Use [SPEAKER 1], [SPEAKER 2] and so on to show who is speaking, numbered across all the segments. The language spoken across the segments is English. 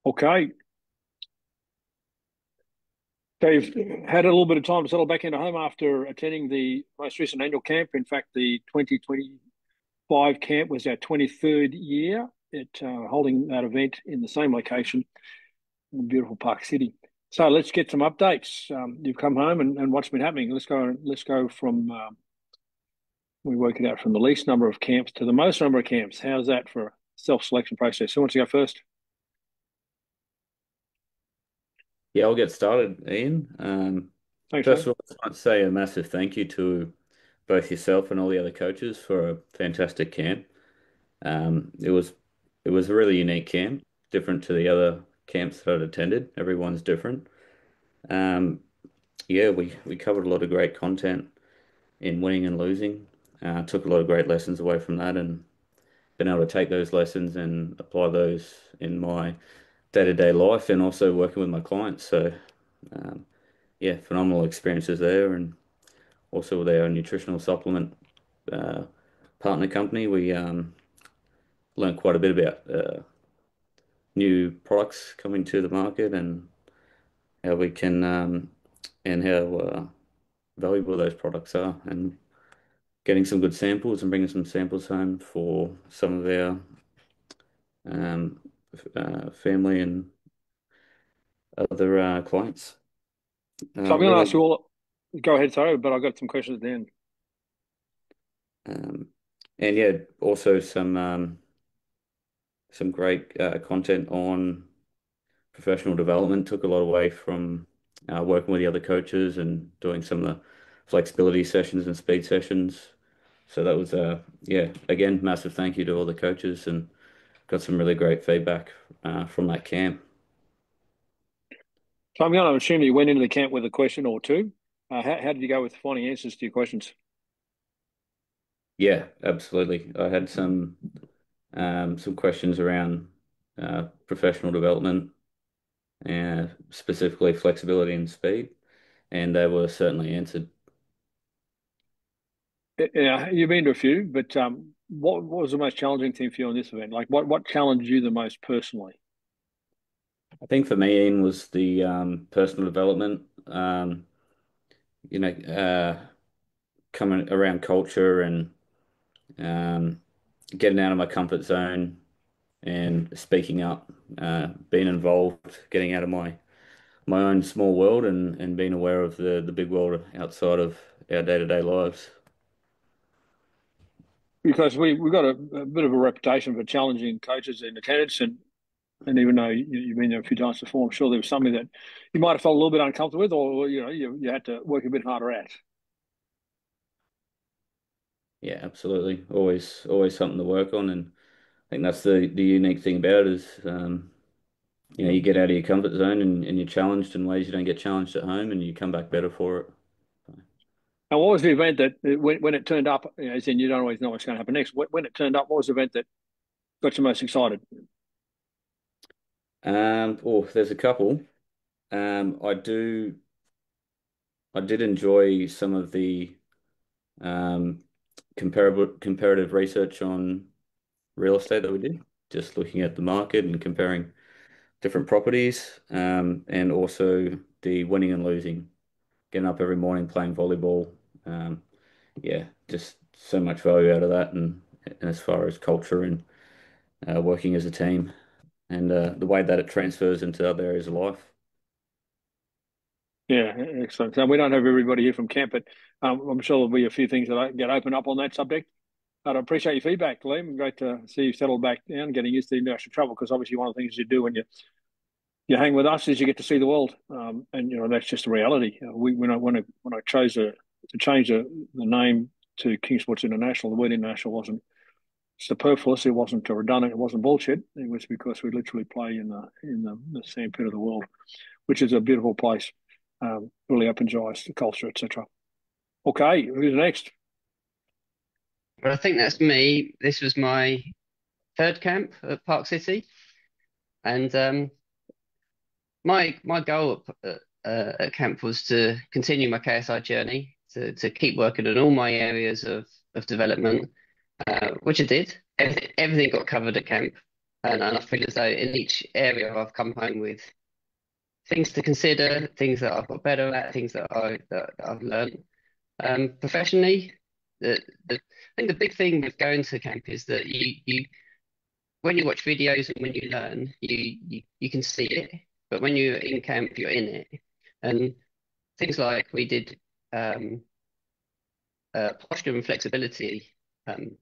[SPEAKER 1] Okay, they've had a little bit of time to settle back into home after attending the most recent annual camp. In fact, the 2025 camp was our 23rd year at holding that event in the same location in beautiful Park City. So let's get some updates. You've come home and what's been happening. Let's go from we work it out from the least number of camps to the most number of camps. How's that for a self-selection process? Who wants to go first?
[SPEAKER 2] Yeah, I'll get started, Ian.
[SPEAKER 1] Thanks,
[SPEAKER 2] First
[SPEAKER 1] mate.
[SPEAKER 2] of all, I just want to say a massive thank you to both yourself and all the other coaches for a fantastic camp. It was a really unique camp, different to the other camps that I'd attended. Everyone's different. Um, yeah, we covered a lot of great content in winning and losing. Took a lot of great lessons away from that, and been able to take those lessons and apply those in my day-to-day life and also working with my clients. So, um, yeah, phenomenal experiences there, and also with our nutritional supplement uh, partner company, we learned quite a bit about new products coming to the market and how we can and how valuable those products are, and getting some good samples and bringing some samples home for some of our um, family and other clients.
[SPEAKER 1] So I'm going to ask you
[SPEAKER 2] Really,
[SPEAKER 1] all. Go ahead, sorry, but I've got some questions at the end.
[SPEAKER 2] um, and yeah, also some great content on professional development. Took a lot away from working with the other coaches and doing some of the flexibility sessions and speed sessions. So that was yeah, again, massive thank you to all the coaches, and got some really great feedback from that camp.
[SPEAKER 1] So I'm going to assume you went into the camp with a question or two. How did you go with finding answers to your questions?
[SPEAKER 2] Yeah, absolutely. I had some questions around professional development and specifically flexibility and speed, and they were certainly answered.
[SPEAKER 1] Yeah, you've been to a few, but what was the most challenging thing for you in this event? Like, what challenged you the most personally?
[SPEAKER 2] I think for me, Ian, was the personal development. You know, coming around culture and um, getting out of my comfort zone and speaking up, being involved, getting out of my own small world and being aware of the big world outside of our day-to-day lives.
[SPEAKER 1] Because we've got a bit of a reputation for challenging coaches in attendance, and even though you've been there a few times before, I'm sure there was something that you might have felt a little bit uncomfortable with, or you had to work a bit harder at.
[SPEAKER 2] Yeah, absolutely. Always something to work on, and I think that's the unique thing about it is, you get out of your comfort zone and you're challenged in ways you don't get challenged at home, and you come back better for it.
[SPEAKER 1] And what was the event that when it turned up? As in, you don't always know what's going to happen next. When it turned up, what was the event that got you most excited?
[SPEAKER 2] Oh, there's a couple. I did enjoy some of the um, comparative research on real estate that we did, just looking at the market and comparing different properties, and also the winning and losing, getting up every morning playing volleyball. Um, yeah, just so much value out of that, and as far as culture and working as a team, and the way that it transfers into other areas of life.
[SPEAKER 1] Yeah, excellent. So we don't have everybody here from camp, but I'm sure there'll be a few things that I get open up on that subject. But I appreciate your feedback, Liam. Great to see you settled back down, getting used to international travel, because obviously one of the things you do when you hang with us is you get to see the world, and that's just a reality. We when I chose to change the name to King Sports International, the word international wasn't superfluous, it wasn't redundant, it wasn't bullshit. It was because we literally play in the sandpit of the world, which is a beautiful place. Really opens your eyes to culture, etc. Okay, who's next?
[SPEAKER 3] Well, I think that's me. This was my third camp at Park City, and my goal at camp was to continue my KSI journey, to keep working on all my areas of development, which I did. Everything got covered at camp. And I feel as though in each area I've come home with things to consider, things that I've got better at, things that I've learned. Professionally, I think the big thing with going to camp is that you when you watch videos and when you learn, you can see it, but when you're in camp, you're in it. And things like we did um, posture and flexibility um,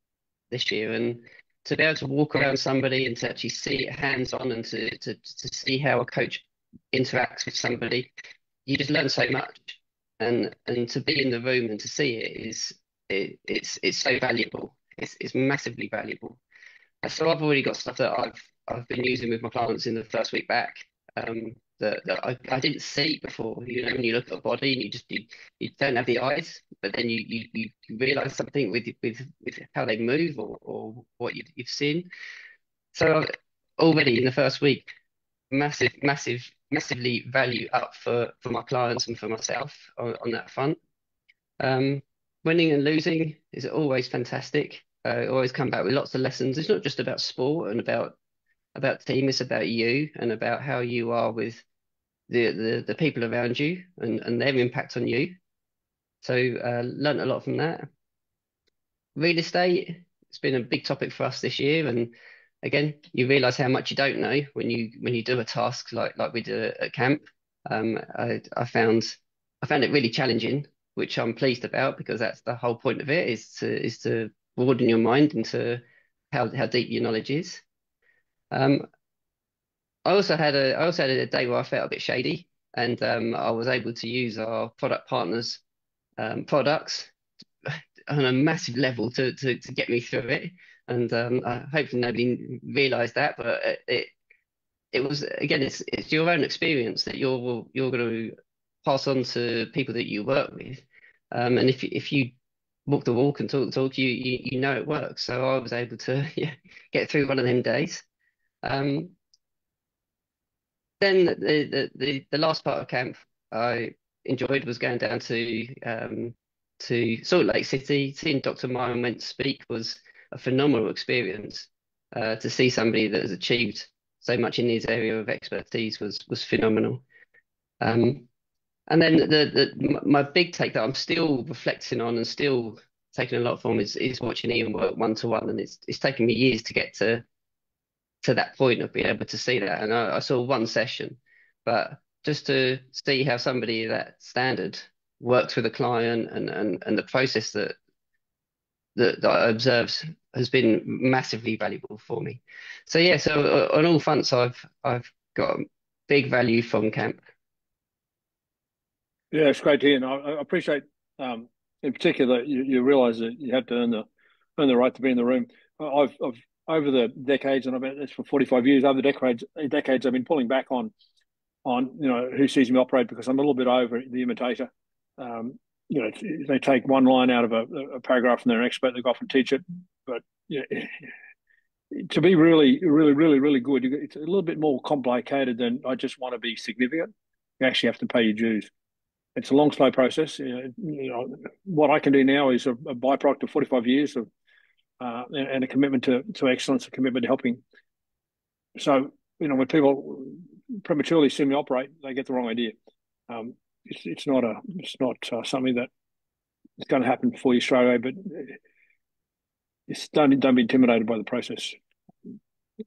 [SPEAKER 3] this year, and to be able to walk around somebody and to actually see it hands on and to see how a coach interacts with somebody, you just learn so much. And to be in the room and to see it it's so valuable. It's massively valuable. So I've already got stuff that I've been using with my clients in the first week back, that I didn't see before. You know, when you look at a body and you don't have the eyes, but then you realize something with how they move or what you've seen. So already in the first week, massively value up for my clients and for myself on that front. Um, Winning and losing is always fantastic. Always come back with lots of lessons. It's not just about sport and about team. It's about you and about how you are with the people around you and their impact on you. So learned a lot from that. Real estate, it's been a big topic for us this year, and again, you realise how much you don't know when you do a task like we did at camp. I found it really challenging, which I'm pleased about because that's the whole point of it is to broaden your mind into how deep your knowledge is. Um, I also had a day where I felt a bit shady, and I was able to use our product partners products on a massive level to get me through it. And hopefully nobody realised that, but it was again it's your own experience that you're going to pass on to people that you work with. And if you walk the walk and talk the talk, you know it works. So I was able to yeah, get through one of them days. Um, then the last part of camp I enjoyed was going down to Salt Lake City. Seeing Dr. Myron went to speak was a phenomenal experience. To see somebody that has achieved so much in his area of expertise was phenomenal. Um, and then my big take that I'm still reflecting on and still taking a lot from is watching Ian work one to one, and it's taken me years to get to that point of being able to see that. And I saw one session, but just to see how somebody of that standard works with a client and the process that I observed has been massively valuable for me. So yeah, so on all fronts, I've got big value from camp.
[SPEAKER 1] Yeah, it's great to hear. And I appreciate, in particular, you realise that you have to earn the right to be in the room. I've over the decades, and I've been at this for 45 years. Over the decades, I've been pulling back on who sees me operate because I'm a little bit over the imitator. They take one line out of a paragraph and they're an expert. They go off and teach it, but to be really, really, really, really good, it's a little bit more complicated than I just want to be significant. You actually have to pay your dues. It's a long, slow process. What I can do now is a byproduct of 45 years of and a commitment to excellence, a commitment to helping. So, when people prematurely see me operate, they get the wrong idea. It's not something that is going to happen for you straight away, but don't be intimidated by the process.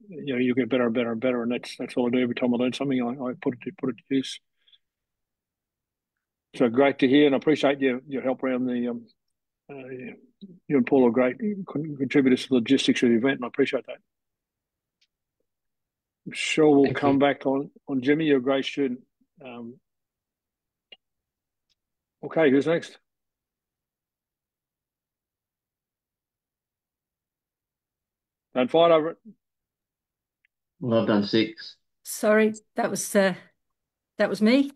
[SPEAKER 1] You get better and better and better, and that's all I do. Every time I learn something, I put it to use. So great to hear, and I appreciate your help around the. You and Paul are great contributors to the logistics of the event, and I appreciate that. I'm sure we'll
[SPEAKER 3] Thank
[SPEAKER 1] come
[SPEAKER 3] you.
[SPEAKER 1] back on Jimmy. You're a great student. Okay, who's next? Don't fight over it.
[SPEAKER 4] Well, I've done 6.
[SPEAKER 5] Sorry, that was me.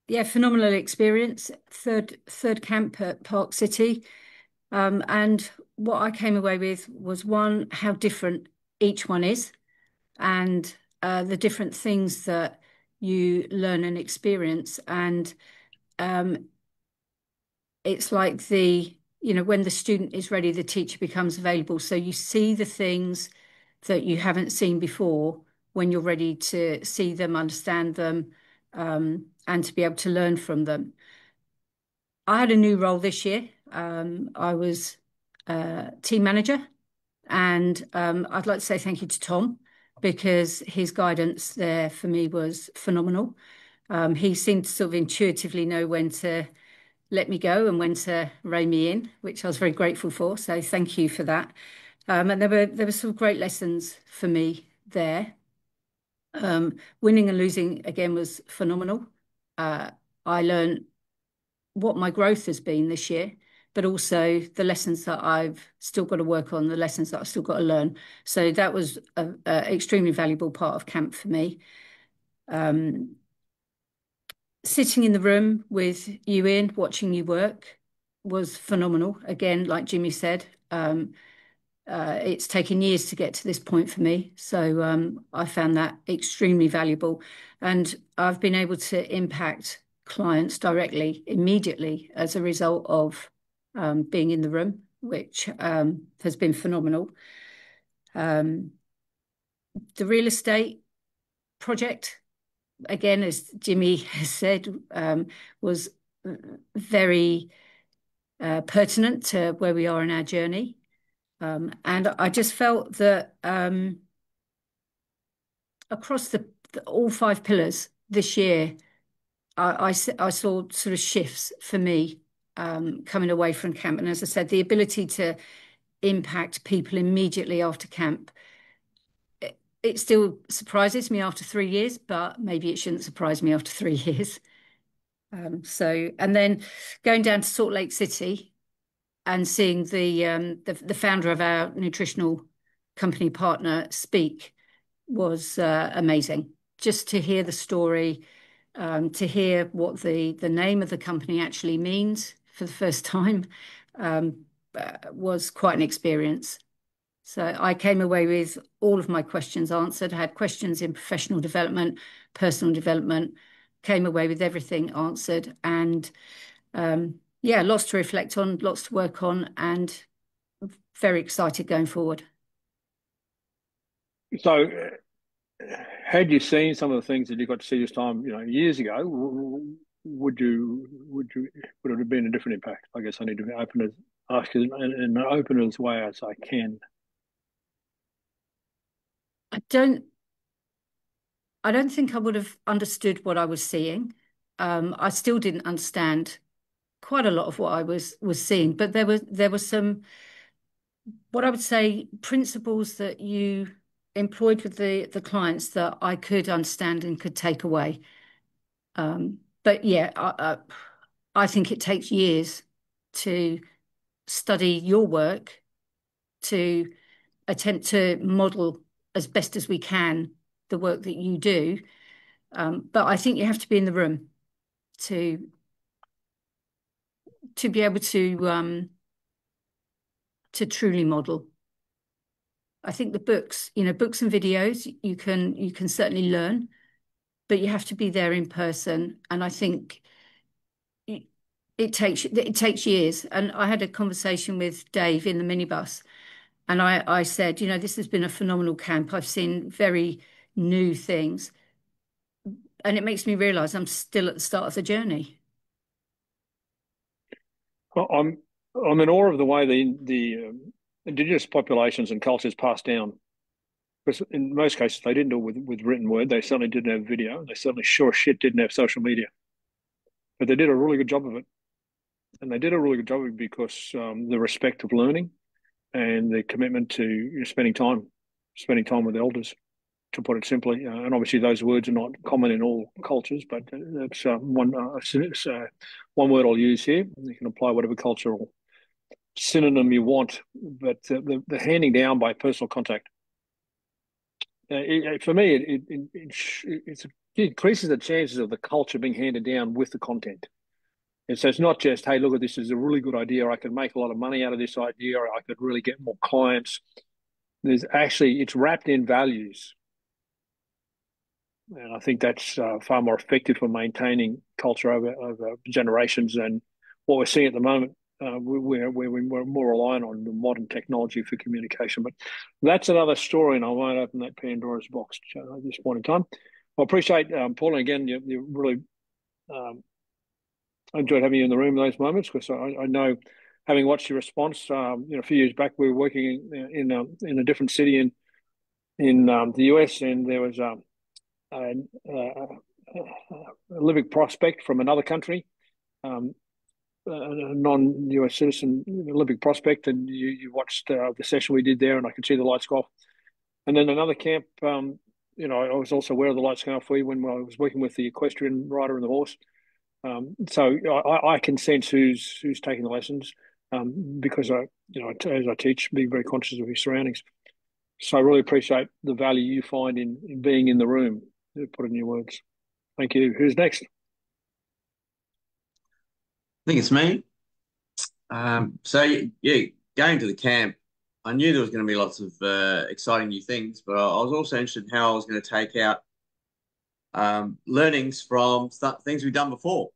[SPEAKER 5] Yeah, phenomenal experience. Third camp at Park City. And what I came away with was one, how different each one is, and the different things that you learn and experience. And it's like when the student is ready, the teacher becomes available. So you see the things that you haven't seen before when you're ready to see them, understand them, and to be able to learn from them. I had a new role this year. I was team manager, and I'd like to say thank you to Tom because his guidance there for me was phenomenal. He seemed to sort of intuitively know when to let me go and when to rein me in, which I was very grateful for. So thank you for that. And there were some great lessons for me there. Winning and losing again was phenomenal. I learned what my growth has been this year, but also the lessons that I've still got to work on, the lessons that I've still got to learn. So that was an extremely valuable part of camp for me. Sitting in the room with you, Ian, watching you work was phenomenal. Again, like Jimmy said, it's taken years to get to this point for me. So I found that extremely valuable. And I've been able to impact clients directly, immediately, as a result of being in the room, which has been phenomenal. The real estate project, again, as Jimmy has said, was very pertinent to where we are in our journey. And I just felt that across all 5 pillars this year, I saw sort of shifts for me coming away from camp. And as I said, the ability to impact people immediately after camp, it still surprises me after 3 years, but maybe it shouldn't surprise me after 3 years. And then going down to Salt Lake City and seeing the founder of our nutritional company partner speak was amazing. Just to hear the story, to hear what the name of the company actually means for the first time was quite an experience. So I came away with all of my questions answered. I had questions in professional development, personal development, came away with everything answered. And yeah, lots to reflect on, lots to work on, and very excited going forward.
[SPEAKER 1] So, had you seen some of the things that you got to see this time, years ago, would it have been a different impact? I guess I need to ask in an open as way as I can.
[SPEAKER 5] I don't think I would have understood what I was seeing. I still didn't understand quite a lot of what I was seeing, but there were some, what I would say, principles that you employed with the clients that I could understand and could take away. But yeah, I think it takes years to study your work, to attempt to model as best as we can the work that you do. But I think you have to be in the room to be able to truly model. I think the books and videos, you can certainly learn, but you have to be there in person. And I think it takes years. And I had a conversation with Dave in the minibus, and I said, this has been a phenomenal camp. I've seen very new things, and it makes me realise I'm still at the start of the journey.
[SPEAKER 1] I'm in awe of the way the indigenous populations and cultures passed down. Because in most cases, they didn't do it with written word. They certainly didn't have video. They certainly sure shit didn't have social media. But they did a really good job of it. And they did a really good job of it because the respect of learning and the commitment to spending time with elders, to put it simply. And obviously those words are not common in all cultures, but that's one word I'll use here. You can apply whatever cultural synonym you want, but the handing down by personal contact. For me, it increases the chances of the culture being handed down with the content. And so it's not just, hey, look at this is a really good idea. I could make a lot of money out of this idea. Or I could really get more clients. It's wrapped in values. And I think that's far more effective for maintaining culture over generations than what we're seeing at the moment. where we were more reliant on the modern technology for communication. But that's another story, and I won't open that Pandora's box at this point in time. I appreciate, Paul, and again, you really I enjoyed having you in the room in those moments, because I know, having watched your response, a few years back, we were working in a different city in the US, and there was a living prospect from another country, a non-US citizen living prospect, and you watched the session we did there, and I could see the lights go off. And then another camp, I was also aware of the lights going off when I was working with the equestrian rider and the horse. So I can sense who's taking the lessons, because as I teach, being very conscious of your surroundings. So I really appreciate the value you find in being in the room, to put it in your words. Thank you. Who's next?
[SPEAKER 4] I think it's me. So yeah, going to the camp, I knew there was going to be lots of exciting new things, but I was also interested in how I was going to take out learnings from things we've done before,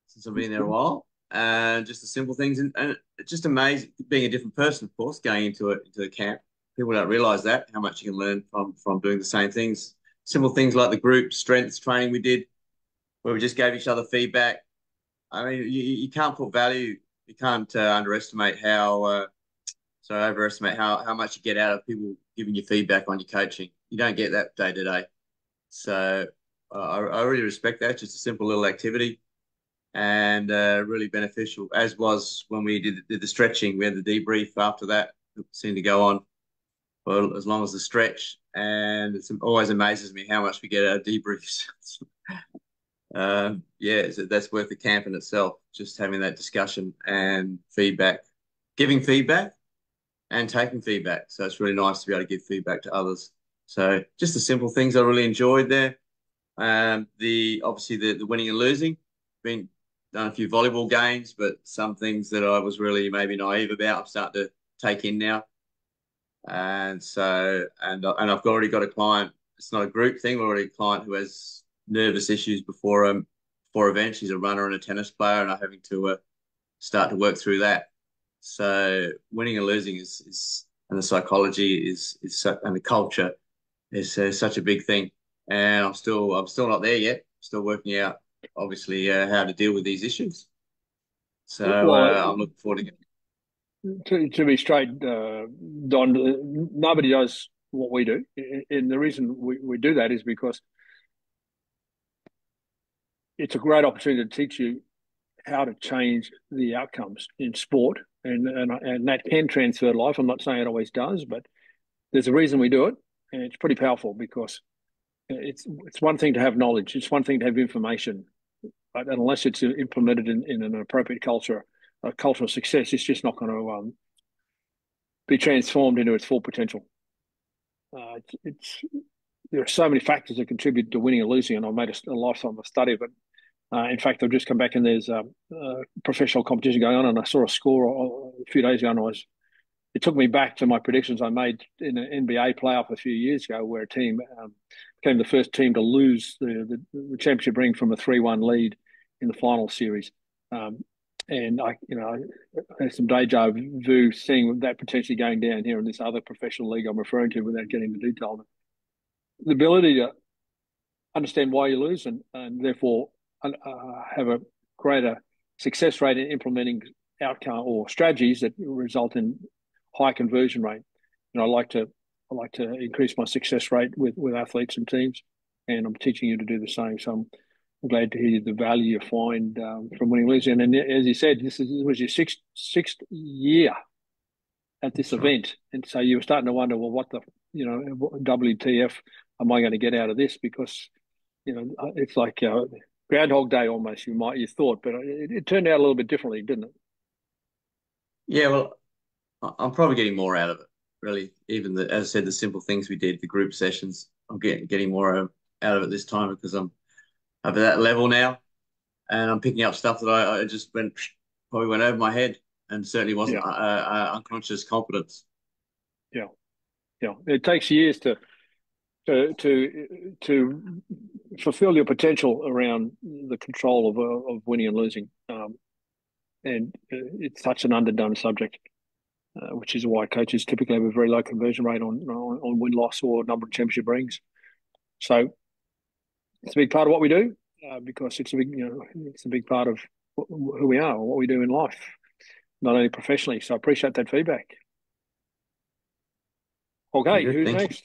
[SPEAKER 4] since I've been there a while, and just the simple things, and it's just amazing being a different person, of course, going into the camp. People don't realize that, how much you can learn from doing the same things. Simple things like the group strengths training we did, where we just gave each other feedback. I mean, you can't put value, you can't overestimate how much you get out of people giving you feedback on your coaching. You don't get that day to day. So I really respect that. Just a simple little activity, and really beneficial, as was when we did the stretching. We had the debrief after that. It seemed to go on for as long as the stretch, and it always amazes me how much we get out of debriefs. Yeah, so that's worth the camp in itself, just having that discussion and feedback, giving feedback and taking feedback. So it's really nice to be able to give feedback to others. So just the simple things I really enjoyed there. Obviously the winning and losing, done a few volleyball games, but some things that I was really maybe naive about, I'm starting to take in now. And so, and I've already got a client. It's not a group thing. We're already a client who has nervous issues before events. She's a runner and a tennis player, and I'm having to start to work through that. So winning and losing is and the psychology is and the culture is such a big thing. And I'm still not there yet. Still working out, obviously, how to deal with these issues. So I'm looking forward to it.
[SPEAKER 1] To be straight, Don, nobody does what we do. And the reason we do that is because it's a great opportunity to teach you how to change the outcomes in sport. And that can transfer to life. I'm not saying it always does, but there's a reason we do it. And it's pretty powerful, because it's one thing to have knowledge. It's one thing to have information. But unless it's implemented in an appropriate culture, a culture of success, it's just not going to be transformed into its full potential. There are so many factors that contribute to winning or losing, and I've made a lifetime of study of it. In fact, I've just come back and there's a professional competition going on, and I saw a score a few days ago, and it took me back to my predictions I made in an NBA playoff a few years ago, where a team became the first team to lose the championship ring from a 3-1 lead in the final series. And I had some deja vu seeing that potentially going down here in this other professional league I'm referring to, without getting into detail. The ability to understand why you lose, and therefore have a greater success rate in implementing outcome or strategies that result in high conversion rate. And I like to increase my success rate with athletes and teams, and I'm teaching you to do the same. So I'm glad to hear the value you find from winning losing. And as you said, this was your sixth year at this event, and so you were starting to wonder, well, what the WTF am I going to get out of this? Because it's like Groundhog Day almost. You thought, but it turned out a little bit differently, didn't it?
[SPEAKER 4] Yeah, well, I'm probably getting more out of it, really. Even as I said, the simple things we did, the group sessions, I'm getting more out of it this time, because I'm at that level now, and I'm picking up stuff that I just probably went over my head, and certainly wasn't unconscious competence.
[SPEAKER 1] Yeah. It takes years to fulfill your potential around the control of winning and losing. and it's such an underdone subject, which is why coaches typically have a very low conversion rate on win loss or number of championship rings. So it's a big part of what we do, because it's a big it's a big part of who we are, what we do in life, not only professionally. So I appreciate that feedback. Okay,
[SPEAKER 4] Good,
[SPEAKER 1] who's
[SPEAKER 4] thank you.
[SPEAKER 1] next?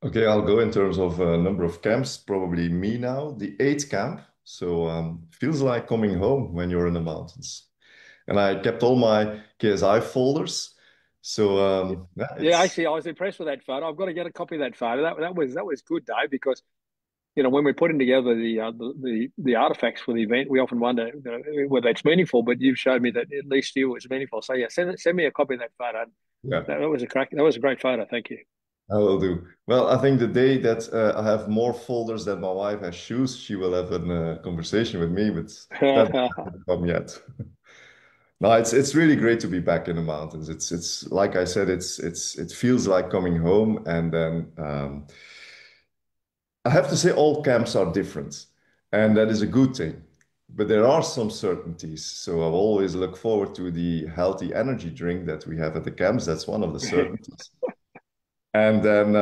[SPEAKER 6] Okay, I'll go in terms of number of camps, probably me now, the eighth camp. So feels like coming home when you're in the mountains. And I kept all my KSI folders. So yeah,
[SPEAKER 1] Yeah,
[SPEAKER 6] it's
[SPEAKER 1] actually, I was impressed with that photo. I've got to get a copy of that photo. That was good, Dave, because when we're putting together the artifacts for the event, we often wonder whether it's meaningful. But you've showed me that at least you it was meaningful. So yeah, send me a copy of that photo.
[SPEAKER 6] yeah,
[SPEAKER 1] That was a crack. That was a great photo. Thank you.
[SPEAKER 6] I will do. Well, I think the day that I have more folders than my wife has shoes, she will have a conversation with me, but that hasn't come yet. No, it's really great to be back in the mountains. It's like I said, it feels like coming home, and then I have to say all camps are different, and that is a good thing. But there are some certainties. So I always look forward to the healthy energy drink that we have at the camps. That's one of the certainties. And then,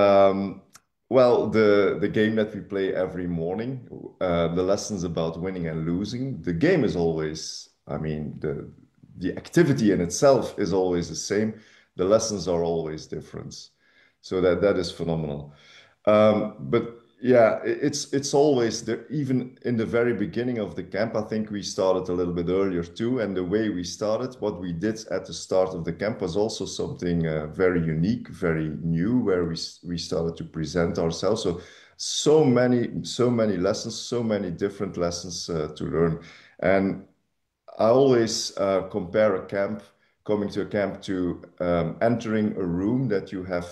[SPEAKER 6] well, the game that we play every morning, the lessons about winning and losing. The game is always, I mean, the activity in itself is always the same. The lessons are always different. So that is phenomenal. But yeah, it's always there. Even in the very beginning of the camp, I think we started a little bit earlier too. And the way we started, what we did at the start of the camp was also something very unique, very new, where we started to present ourselves. So many lessons, so many different lessons to learn. And I always compare a camp, coming to a camp, to entering a room that you have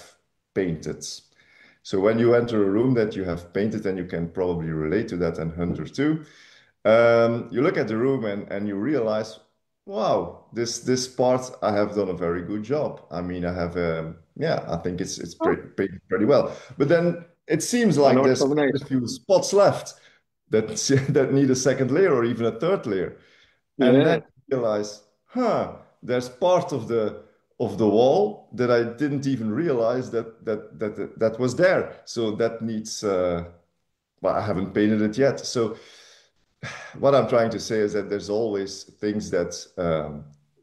[SPEAKER 6] painted. So when you enter a room that you have painted, and you can probably relate to that, and Hunter too, you look at the room and you realize, wow, this part I have done a very good job. I mean, I have, yeah, I think it's pretty well. But then it seems
[SPEAKER 1] I know
[SPEAKER 6] like
[SPEAKER 1] what's
[SPEAKER 6] there's
[SPEAKER 1] coming
[SPEAKER 6] quite
[SPEAKER 1] next.
[SPEAKER 6] a few spots left that that need a second layer or even a third layer. And then
[SPEAKER 1] Yeah.
[SPEAKER 6] you realize, there's part of the wall that I didn't even realize that was there. So that needs, well, I haven't painted it yet. So what I'm trying to say is that there's always things that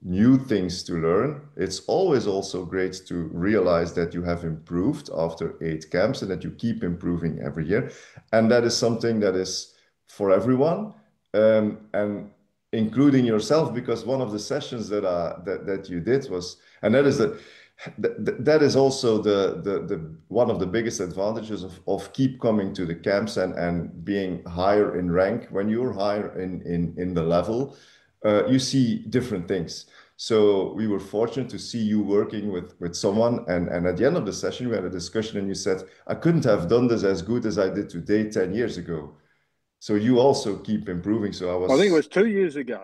[SPEAKER 6] new things to learn. It's always also great to realize that you have improved after 8 camps and that you keep improving every year. And that is something that is for everyone, and including yourself, because one of the sessions that you did was, and that is that is also the one of the biggest advantages of keep coming to the camps and being higher in rank. When you're higher in the level, you see different things. So we were fortunate to see you working with someone, and at the end of the session we had a discussion, and you said, I couldn't have done this as good as I did today 10 years ago. So you also keep improving. So
[SPEAKER 1] I think it was 2 years ago.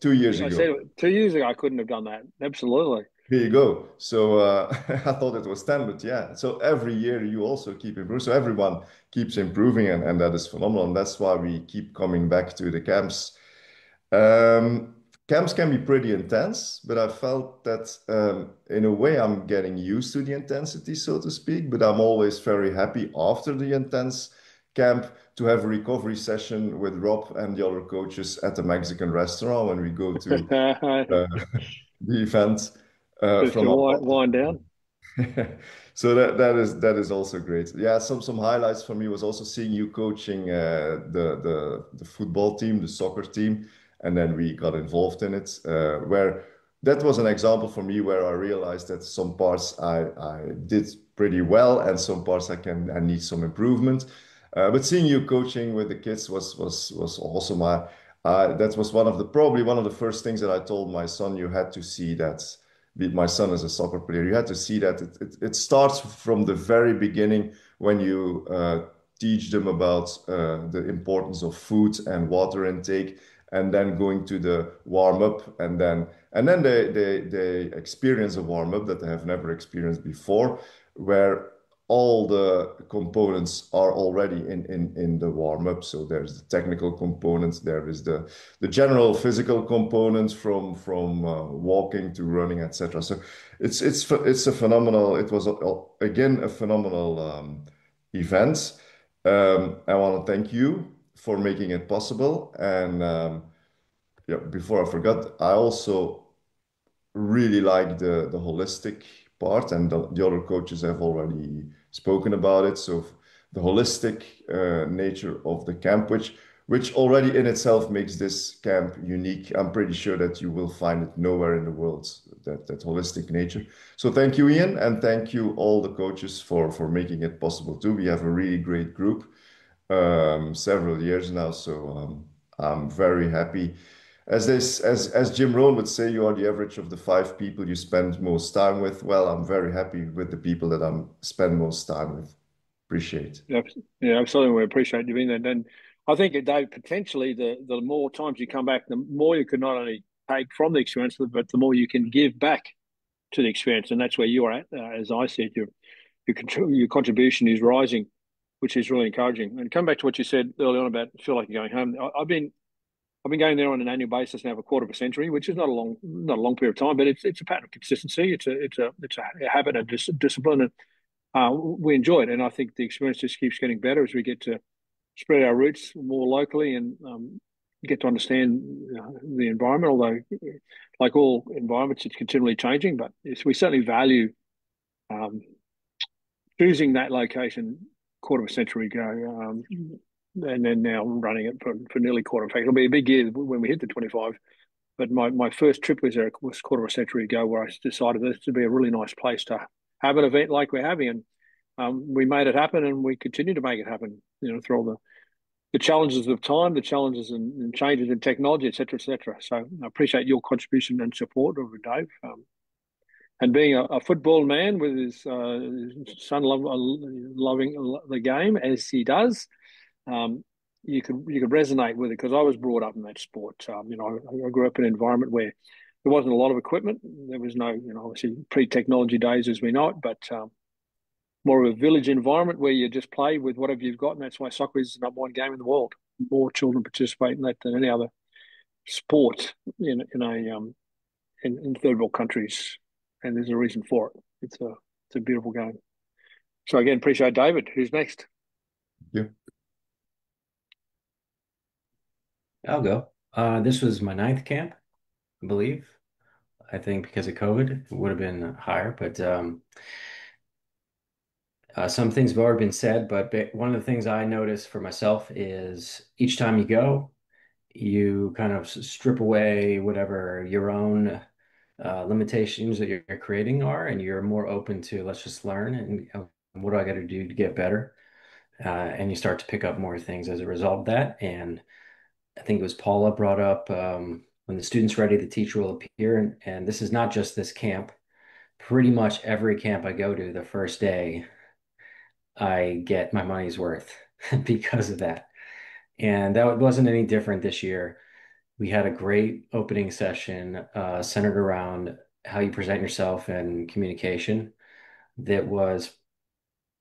[SPEAKER 6] 2 years
[SPEAKER 1] I
[SPEAKER 6] ago.
[SPEAKER 1] said 2 years ago I couldn't have done that. Absolutely.
[SPEAKER 6] Here you go. So I thought it was 10, but yeah. So every year you also keep improving. So everyone keeps improving, and that is phenomenal. And that's why we keep coming back to the camps. Um, Camps can be pretty intense, but I felt that in a way I'm getting used to the intensity, so to speak. But I'm always very happy after the intense camp to have a recovery session with Rob and the other coaches at the Mexican restaurant when we go to the event
[SPEAKER 1] Just
[SPEAKER 6] from
[SPEAKER 1] to
[SPEAKER 6] our
[SPEAKER 1] wind down.
[SPEAKER 6] so that is also great. Yeah, some highlights for me was also seeing you coaching the football team, the soccer team, and then we got involved in it. Where that was an example for me where I realized that some parts I did pretty well, and some parts I need some improvement. But seeing you coaching with the kids was awesome. That was probably one of the first things that I told my son. You had to see that. My son is a soccer player. You had to see that it starts from the very beginning when you teach them about the importance of food and water intake, and then going to the warm up, and then they experience a warm up that they have never experienced before, where all the components are already in the warm-up. So there's the technical components, there is the general physical components from walking to running, etc. So it's a phenomenal. It was again a phenomenal event. I want to thank you for making it possible. And yeah, before I forgot, I also really like the holistic part, and the other coaches have already spoken about it. So the holistic nature of the camp, which already in itself makes this camp unique. I'm pretty sure that you will find it nowhere in the world, that holistic nature. So thank you, Ian, and thank you all the coaches for making it possible too. We have a really great group, several years now, so I'm very happy. As Jim Rohn would say, you are the average of the 5 people you spend most time with. Well, I'm very happy with the people that I'm spend most time with. Appreciate.
[SPEAKER 1] Yeah, yeah, absolutely. We appreciate you being there. And I think, Dave, potentially the more times you come back, the more you can not only take from the experience, but the more you can give back to the experience. And that's where you are at. As I said, your contribution is rising, which is really encouraging. And come back to what you said early on about feel like you're going home. I've been going there on an annual basis now for a quarter of a century, which is not a long period of time, but it's a pattern of consistency. It's a habit of discipline, and we enjoy it. And I think the experience just keeps getting better as we get to spread our roots more locally and get to understand the environment. Although, like all environments, it's continually changing, but we certainly value um, choosing that location quarter of a century ago, and then now running it for nearly quarter. In fact, it'll be a big year when we hit the 25. But my first trip was there was quarter of a century ago, where I decided this to be a really nice place to have an event like we're having, and we made it happen, and we continue to make it happen. Through all the challenges of time, the challenges and changes in technology, et cetera, et cetera. So I appreciate your contribution and support over Dave. And being a football man with his son loving the game as he does, you could resonate with it, because I was brought up in that sport. I grew up in an environment where there wasn't a lot of equipment. There was no, obviously pre-technology days as we know it, but more of a village environment where you just play with whatever you've got, and that's why soccer is the number one game in the world. More children participate in that than any other sport in third world countries, and there's a reason for it. It's a beautiful game. So again, appreciate David. Who's next?
[SPEAKER 6] Yeah.
[SPEAKER 7] I'll go. This was my 9th camp, I believe. I think because of COVID, it would have been higher, but some things have already been said. But one of the things I notice for myself is each time you go, you kind of strip away whatever your own limitations that you're creating are, and you're more open to let's just learn and what do I got to do to get better. And you start to pick up more things as a result of that. And I think it was Paula brought up when the student's ready, the teacher will appear. And this is not just this camp. Pretty much every camp I go to, the first day, I get my money's worth because of that. And that wasn't any different this year. We had a great opening session centered around how you present yourself and communication. That was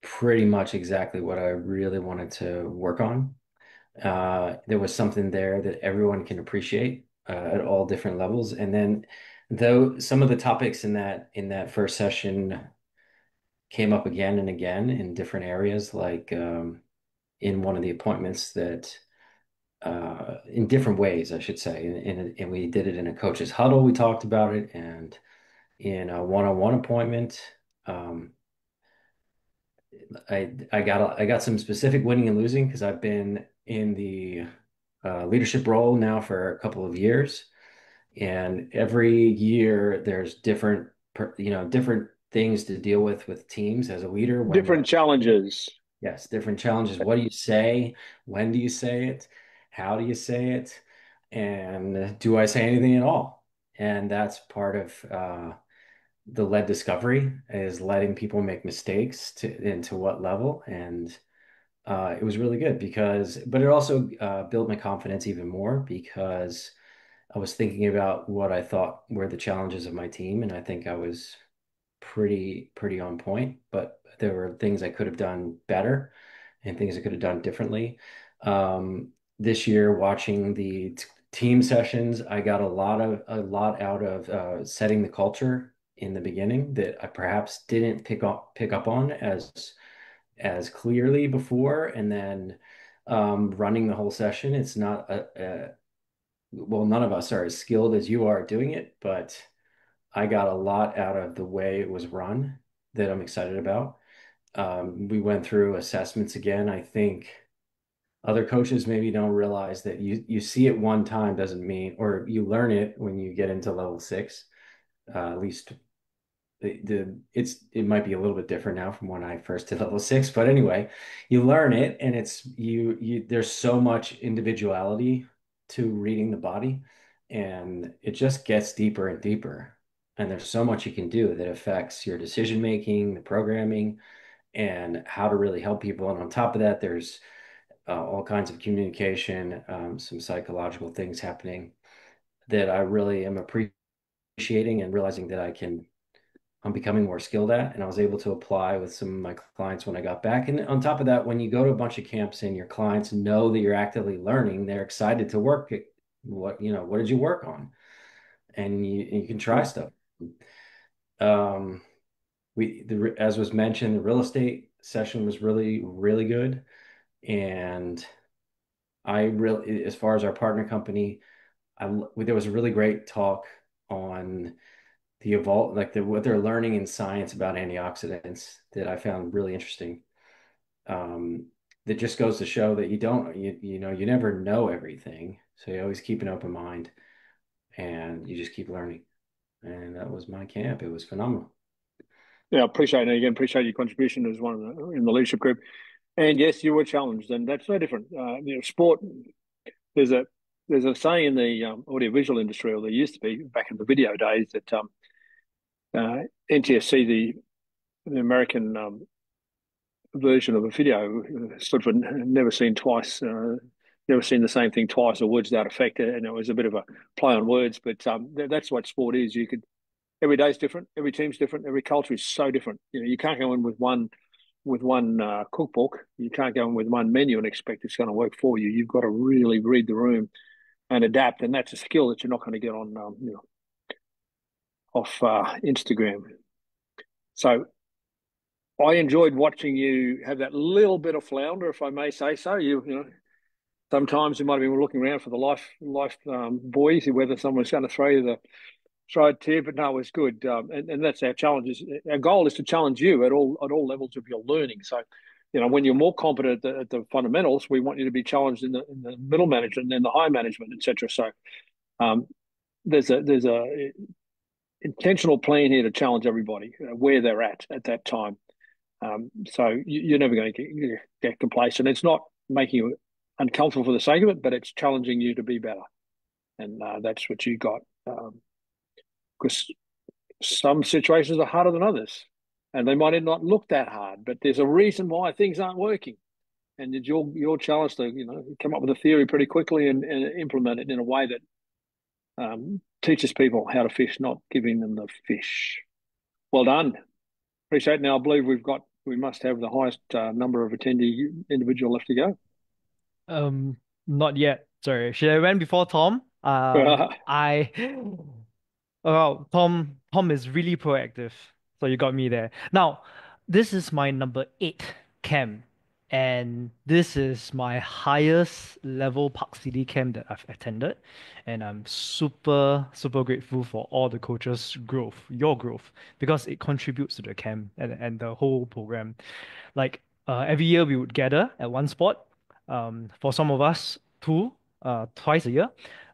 [SPEAKER 7] pretty much exactly what I really wanted to work on. There was something there that everyone can appreciate at all different levels. And then, though some of the topics in that first session came up again and again in different areas, like in one of the appointments that in different ways, I should say. And we did it in a coach's huddle. We talked about it, and in a one-on-one appointment. I got some specific winning and losing because I've been in the leadership role now for a couple of years, and every year there's different things to deal with teams as a leader.
[SPEAKER 1] Different challenges.
[SPEAKER 7] Yes, different challenges. What do you say? When do you say it? How do you say it? And do I say anything at all? And that's part of the lead discovery, is letting people make mistakes and to what level. And it was really good but it also built my confidence even more, because I was thinking about what I thought were the challenges of my team. And I think I was pretty on point, but there were things I could have done better and things I could have done differently. This year, watching the team sessions, I got a lot out of setting the culture in the beginning that I perhaps didn't pick up on as clearly before, and then running the whole session. It's not well, none of us are as skilled as you are doing it, but I got a lot out of the way it was run that I'm excited about. We went through assessments again. I think other coaches maybe don't realize that you see it one time doesn't mean, or you learn it when you get into level 6. At least it might be a little bit different now from when I first did level 6, but anyway, you learn it, and it's there's so much individuality to reading the body, and it just gets deeper and deeper. And there's so much you can do that affects your decision making, the programming, and how to really help people. And on top of that, there's all kinds of communication, some psychological things happening that I really am appreciating and realizing that I'm becoming more skilled at, and I was able to apply with some of my clients when I got back. And on top of that, when you go to a bunch of camps and your clients know that you're actively learning, they're excited to work at what did you work on? And you can try stuff. As was mentioned, the real estate session was really, really good. And as far as our partner company, there was a really great talk on what they're learning in science about antioxidants that I found really interesting. That just goes to show that you never know everything, so you always keep an open mind, and you just keep learning. And that was my camp. It was phenomenal.
[SPEAKER 1] Yeah, appreciate it. Again, appreciate your contribution as in the leadership group. And yes, you were challenged, and that's no different. Sport. There's a saying in the audiovisual industry, or there used to be back in the video days, that NTSC, the American version of a video, stood for never seen twice, never seen the same thing twice, or words to that effect. And it was a bit of a play on words, but that's what sport is. Every day's different, every team's different, every culture is so different. You can't go in with one cookbook. You can't go in with one menu and expect it's going to work for you. You've got to really read the room and adapt, and that's a skill that you're not going to get on off Instagram. So I enjoyed watching you have that little bit of flounder, if I may say so. Sometimes you might have been looking around for the life buoys, whether someone's going to throw it to you, but no, it was good. And that's our challenge. Our goal is to challenge you at all levels of your learning. So, when you're more competent at the fundamentals, we want you to be challenged in the middle management and then the high management, etc. So, there's a intentional plan here to challenge everybody where they're at that time. So you're never going to get complacent. It's not making you uncomfortable for the sake of it, but it's challenging you to be better. And that's what you got. Because some situations are harder than others, and they might not look that hard, but there's a reason why things aren't working. And it's your challenge to come up with a theory pretty quickly and implement it in a way that teaches people how to fish, not giving them the fish. Well done. Appreciate it. Now I believe we must have the highest number of attendee individual left to go.
[SPEAKER 8] Not yet. Sorry. Should I went before Tom? I Oh, Tom is really proactive. So you got me there. Now, this is my number 8 camp, and this is my highest level Park City camp that I've attended, and I'm super super grateful for all the coaches' growth, your growth, because it contributes to the camp and the whole program. Like every year we would gather at one spot. For some of us, twice a year.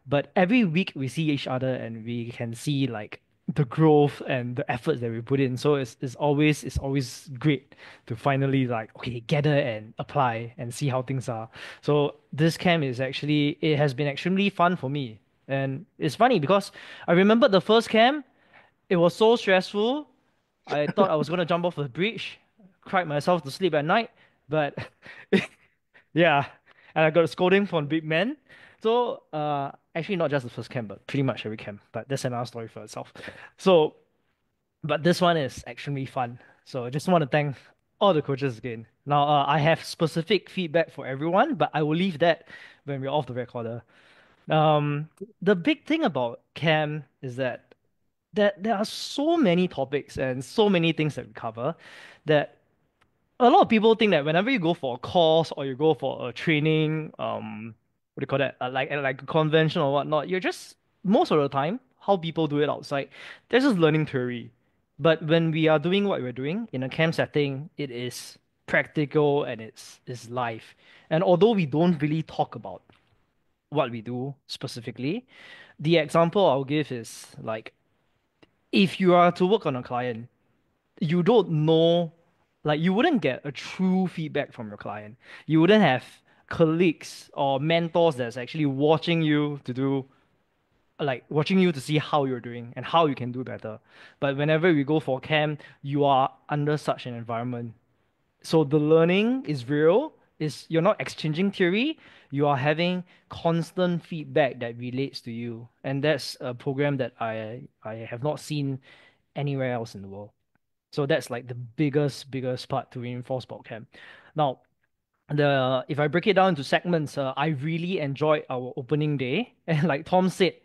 [SPEAKER 8] But every week we see each other and we can see like the growth and the efforts that we put in. So it's always great to finally like gather and apply and see how things are. So this camp it has been extremely fun for me. And it's funny because I remember the first camp, it was so stressful. I thought I was gonna jump off the bridge, cried myself to sleep at night, but yeah, and I got a scolding from big men. So actually not just the first camp, but pretty much every camp. But that's another story for itself. So but this one is extremely fun. So I just want to thank all the coaches again. Now, I have specific feedback for everyone, but I will leave that when we're off the recorder. Um, the big thing about camp is that there are so many topics and so many things that we cover that a lot of people think that whenever you go for a course or you go for a training, what do you call that, like a convention or whatnot, you're just most of the time how people do it outside, they're just learning theory. But when we are doing what we're doing in a camp setting, it is practical and it's live. And although we don't really talk about what we do specifically, the example I'll give is like if you are to work on a client, you don't know, like you wouldn't get a true feedback from your client. You wouldn't have colleagues or mentors that's actually watching you to do, like watching you to see how you're doing and how you can do better. But whenever we go for camp, you are under such an environment. So the learning is real, is you're not exchanging theory, you are having constant feedback that relates to you. And that's a program that I have not seen anywhere else in the world. So that's like the biggest part to reinforce boot camp. Now, the if I break it down into segments, I really enjoyed our opening day, and like Tom said,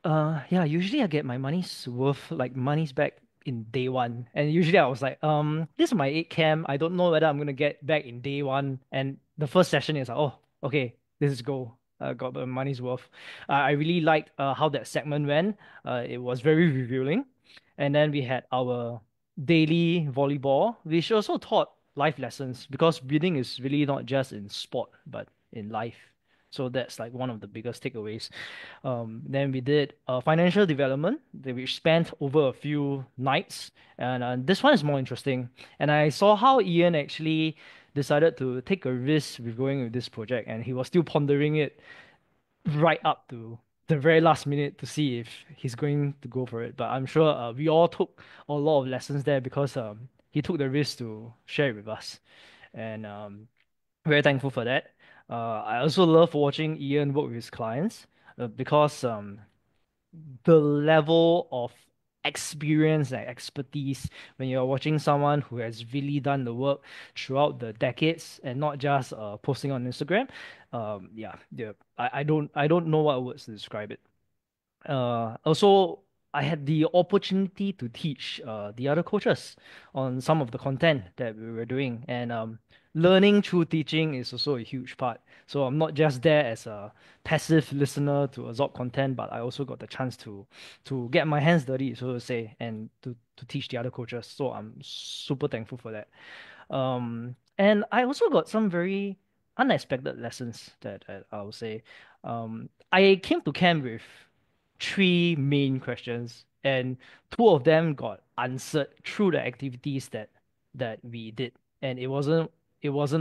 [SPEAKER 8] yeah, usually I get my money's worth, like money's back in day one. And usually I was like, this is my 8 camp. I don't know whether I'm gonna get back in day one. And the first session is like, oh, okay, this is go. Got the money's worth. I really liked how that segment went. It was very revealing. And then we had our daily volleyball, which also taught life lessons because building is really not just in sport, but in life. So that's like one of the biggest takeaways. Then we did financial development, which spanned over a few nights, and this one is more interesting. And I saw how Ian actually decided to take a risk with going with this project, and he was still pondering it right up to the very last minute to see if he's going to go for it. But I'm sure we all took a lot of lessons there because he took the risk to share it with us, and very thankful for that. I also love watching Ian work with his clients because the level of experience and expertise when you're watching someone who has really done the work throughout the decades and not just posting on Instagram. Yeah. I don't know what words to describe it. Also, I had the opportunity to teach the other coaches on some of the content that we were doing, and learning through teaching is also a huge part. So I'm not just there as a passive listener to absorb content, but I also got the chance to get my hands dirty, so to say, and to teach the other coaches. So I'm super thankful for that. And I also got some very unexpected lessons that I would say. I came to camp with 3 main questions, and 2 of them got answered through the activities that we did. And it wasn't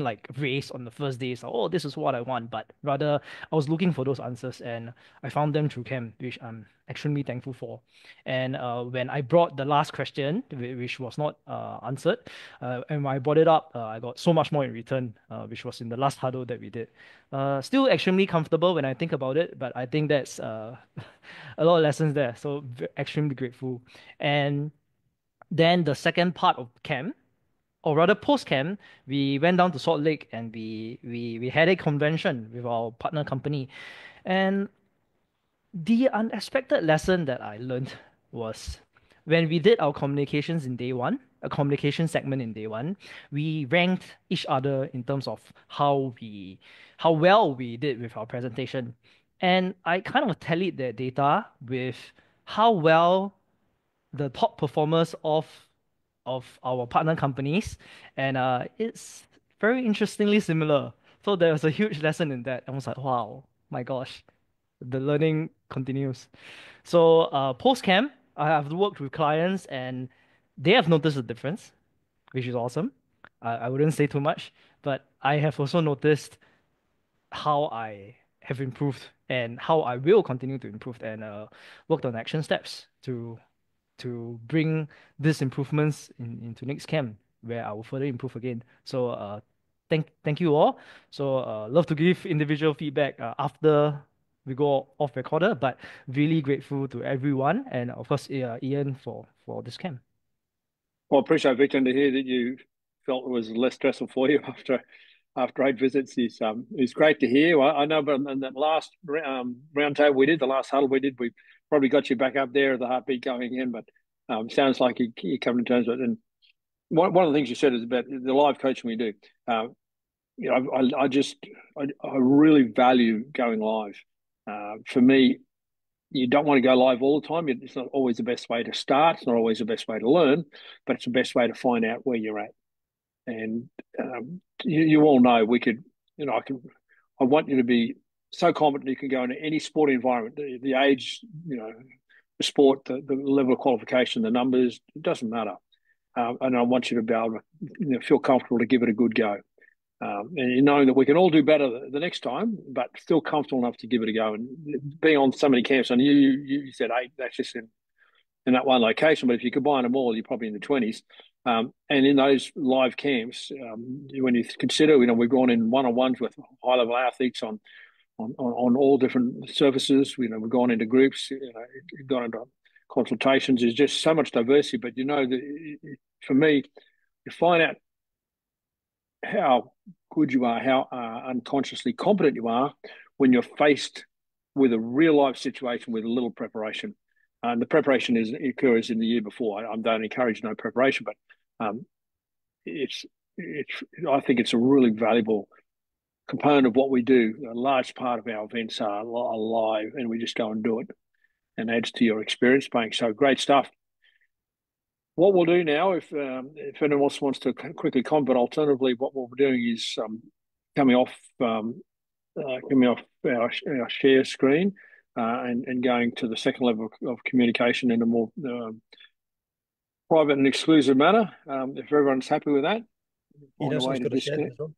[SPEAKER 8] like raised on the first day, so oh, this is what I want, but rather I was looking for those answers and I found them through camp, which I'm extremely thankful for. And when I brought the last question, which was not answered, and when I brought it up, I got so much more in return, which was in the last huddle that we did. Still extremely comfortable when I think about it, but I think that's a lot of lessons there. So extremely grateful. And then the second part of camp, or rather post camp, we went down to Salt Lake and we had a convention with our partner company. And the unexpected lesson that I learned was when we did our communications in day one, a communication segment in day one, we ranked each other in terms of how well we did with our presentation. And I kind of tallied that data with how well the top performers of our partner companies, and it's very interestingly similar. So there was a huge lesson in that. I was like, wow, my gosh, the learning continues. So post camp, I have worked with clients and they have noticed a difference, which is awesome. I wouldn't say too much, but I have also noticed how I have improved and how I will continue to improve and worked on action steps to bring these improvements into next camp where I will further improve again. So thank you all. So love to give individual feedback after we go off recorder, but really grateful to everyone and of course Ian for for this camp.
[SPEAKER 1] Well, I appreciate, Victor, to hear that you felt it was less stressful for you after 8 visits is great to hear. I know, but in that last round table we did, the last huddle we did, we probably got you back up there, the heartbeat going again. But sounds like you're coming to terms with it. And one of the things you said is about the live coaching we do. I really value going live. For me, you don't want to go live all the time. It's not always the best way to start. It's not always the best way to learn, but it's the best way to find out where you're at. And you all know I want you to be so confident you can go into any sport environment, the age, the sport, the level of qualification, the numbers, it doesn't matter. And I want you to be able to feel comfortable to give it a good go. And knowing that we can all do better the next time, but feel comfortable enough to give it a go. And being on so many camps, and you said 8, that's just in that one location, but if you combine them all, you're probably in the 20s. And in those live camps, when you consider, we've gone in one-on-ones with high-level athletes on all different surfaces. We've gone into groups, gone into consultations. There's just so much diversity, but that for me, you find out how good you are, how unconsciously competent you are when you're faced with a real life situation with a little preparation. And the preparation occurs in the year before. I don't encourage no preparation, but I think it's a really valuable component of what we do. A large part of our events are live, and we just go and do it, and adds to your experience playing. So great stuff. What we'll do now, if anyone else wants to quickly comment, but alternatively, what we'll be doing is coming off our share screen and going to the second level of communication in a more private and exclusive manner. If everyone's happy with that,
[SPEAKER 9] You know, someone's got to share as well.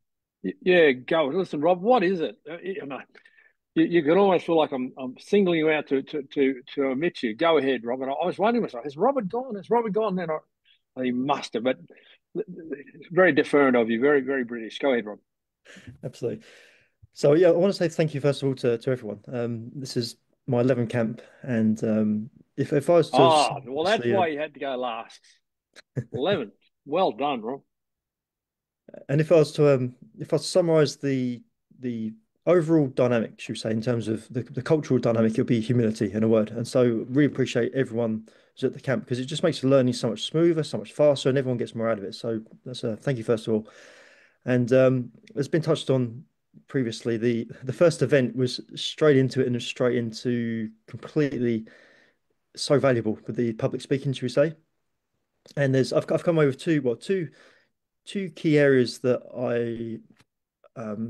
[SPEAKER 1] Yeah, go. Listen, Rob, what is it? You can almost feel like I'm singling you out to omit you. Go ahead, Robert. I was wondering myself, has Robert gone? Has Robert gone? Then he must have, but very deferent of you, very, very British. Go ahead, Rob.
[SPEAKER 9] Absolutely. So yeah, I want to say thank you first of all to everyone. This is my 11th camp, and if I was to
[SPEAKER 1] well, that's why you had to go last. 11. Well done, Rob.
[SPEAKER 9] And if I was to summarize the overall dynamic, should we say, in terms of the cultural dynamic, it'll be humility in a word. And so really appreciate everyone who's at the camp, because it just makes the learning so much smoother, so much faster, and everyone gets more out of it. So that's a thank you first of all. And it's been touched on previously. The first event was straight into it and straight into completely so valuable with the public speaking, should we say. And I've come away with two key areas that I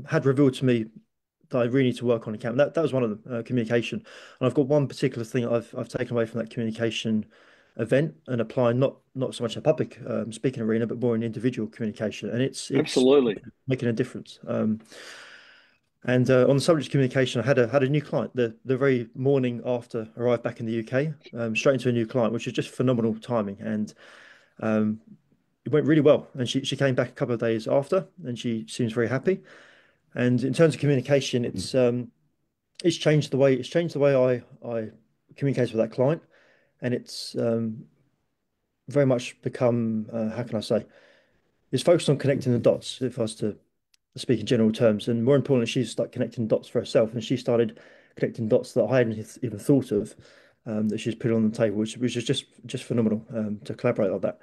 [SPEAKER 9] had revealed to me that I really need to work on in camp. That was one of them, communication. And I've got one particular thing I've taken away from that communication event and applying not so much a public speaking arena, but more in individual communication. And it's
[SPEAKER 1] absolutely
[SPEAKER 9] making a difference. And on the subject of communication, I had a new client the very morning after I arrived back in the UK, straight into a new client, which was just phenomenal timing. And it went really well. And she came back a couple of days after, and she seems very happy. And in terms of communication, it's changed the way I communicate with that client, and it's very much become how can I say? It's focused on connecting the dots, if I was to speak in general terms, and more importantly, she started connecting dots for herself, and she started connecting dots that I hadn't even thought of, that she's put on the table, which was just phenomenal to collaborate like that.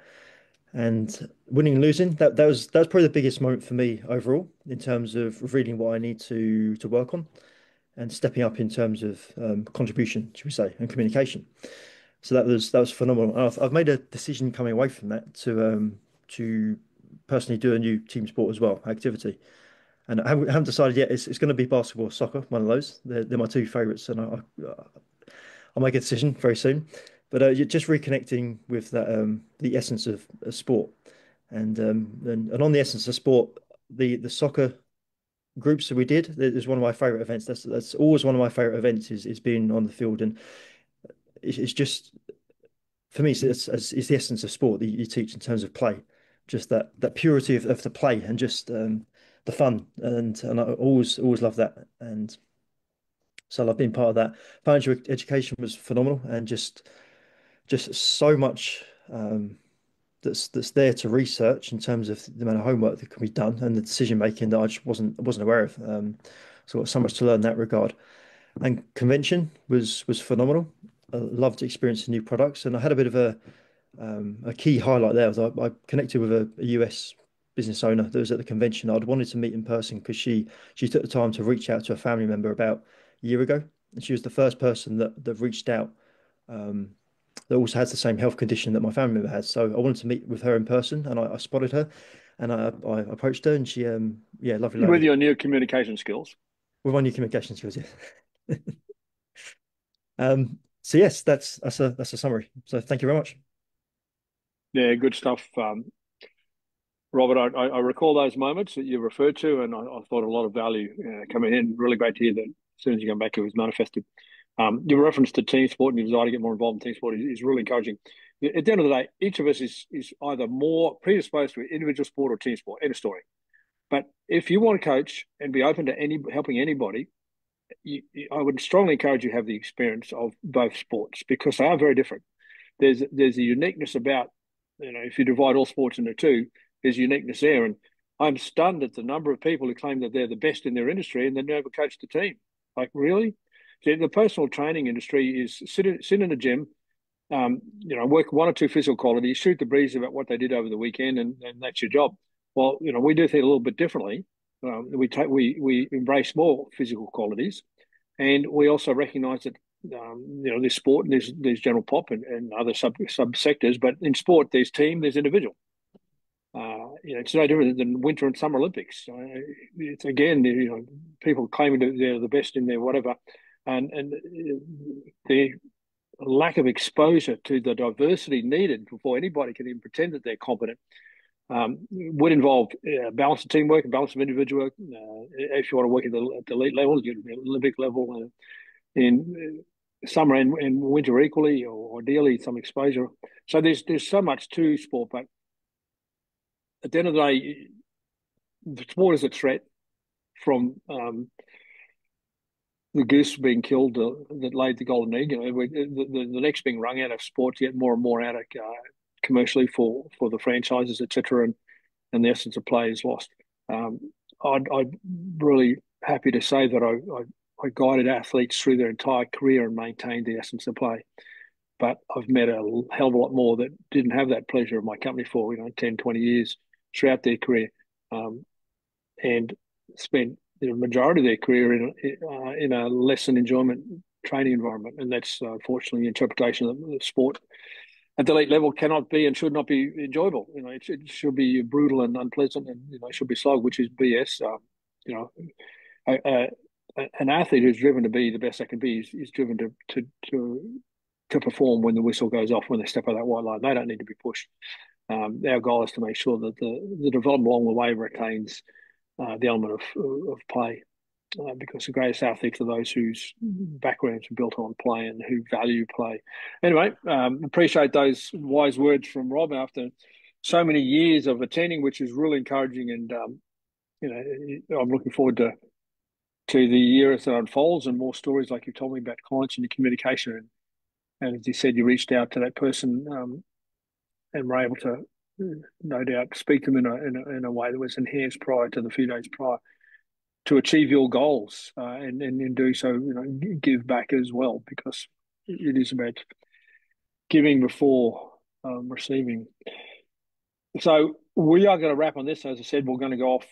[SPEAKER 9] And winning and losing, that was probably the biggest moment for me overall in terms of revealing what I need to work on and stepping up in terms of contribution, should we say, and communication. So that was phenomenal. And I've made a decision coming away from that to personally do a new team sport as well, activity. And I haven't decided yet. It's going to be basketball or soccer, one of those. They're my two favourites, and I'll make a decision very soon. But just reconnecting with that the essence of sport, and on the essence of sport, the soccer groups that we did is one of my favourite events. That's always one of my favourite events is being on the field, and it's just for me it's the essence of sport that you teach in terms of play, just that purity of the play and just the fun, and I always love that. And so I've been part of that. Financial education was phenomenal, and just so much that's there to research in terms of the amount of homework that can be done and the decision making that I just wasn't aware of. So so much to learn in that regard. And convention was phenomenal. I loved experiencing new products, and I had a bit of a key highlight there was I connected with a US business owner that was at the convention. I'd wanted to meet in person because she took the time to reach out to a family member about a year ago, and she was the first person that reached out that also has the same health condition that my family member has. So I wanted to meet with her in person, and I spotted her, and I approached her, and she yeah, lovely
[SPEAKER 1] With
[SPEAKER 9] lady
[SPEAKER 1] your new communication skills.
[SPEAKER 9] with my new communication skills. Yeah. So yes, that's a summary. So thank you very much.
[SPEAKER 1] Yeah, good stuff. Robert, I recall those moments that you referred to, and I thought a lot of value coming in. Really great to hear that as soon as you come back, it was manifested. Your reference to team sport and your desire to get more involved in team sport is really encouraging. At the end of the day, each of us is either more predisposed to individual sport or team sport. End of story. But if you want to coach and be open to helping anybody, I would strongly encourage you to have the experience of both sports because they are very different. There's a uniqueness about, if you divide all sports into two, there's uniqueness there. And I'm stunned at the number of people who claim that they're the best in their industry and they never coach the team. Like, really? See, the personal training industry is sit in a gym, work one or two physical qualities, shoot the breeze about what they did over the weekend, and that's your job. Well, we do things a little bit differently. We embrace more physical qualities, and we also recognise that there's sport and there's general pop and other sub sectors, but in sport there's team, there's individual. It's no different than Winter and Summer Olympics. It's again, people claiming that they're the best in their whatever, and the lack of exposure to the diversity needed before anybody can even pretend that they're competent would involve balance of teamwork and balance of individual work. If you want to work at the elite level, Olympic level, in summer and winter equally, or ideally some exposure. So there's so much to sport, but at the end of the day, the sport is a threat from the goose being killed that laid the golden egg. The next being wrung out of sport to get more and more out of commercially for the franchises, etc., and the essence of play is lost. I'm really happy to say that I guided athletes through their entire career and maintained the essence of play. But I've met a hell of a lot more that didn't have that pleasure of my company for 10, 20 years throughout their career, and spent the majority of their career in a less than enjoyment training environment. And that's unfortunately the interpretation of the sport at the elite level cannot be and should not be enjoyable. It should be brutal and unpleasant, and it should be slow, which is BS. An athlete who's driven to be the best they can be is driven to perform when the whistle goes off, when they step over that white line. They don't need to be pushed. Our goal is to make sure that the development along the way retains the element of play, because the greatest athletes are those whose backgrounds are built on play and who value play. Anyway, appreciate those wise words from Rob after so many years of attending, which is really encouraging. And I'm looking forward to the year as it unfolds and more stories like you told me about clients and your communication. And as you said, you reached out to that person and were able to, no doubt, speak to them in a way that was enhanced prior to the few days prior to achieve your goals, and in doing so, give back as well, because it is about giving before receiving. So we are going to wrap on this. As I said, we're going to go off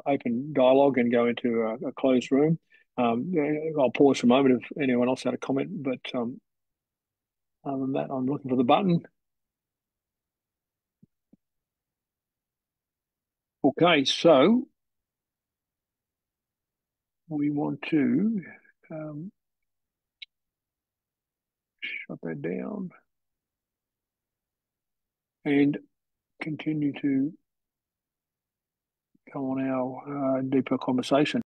[SPEAKER 1] open dialogue and go into a closed room. I'll pause for a moment if anyone else had a comment, but other than that, I'm looking for the button. Okay, so we want to shut that down and continue to go on our deeper conversation.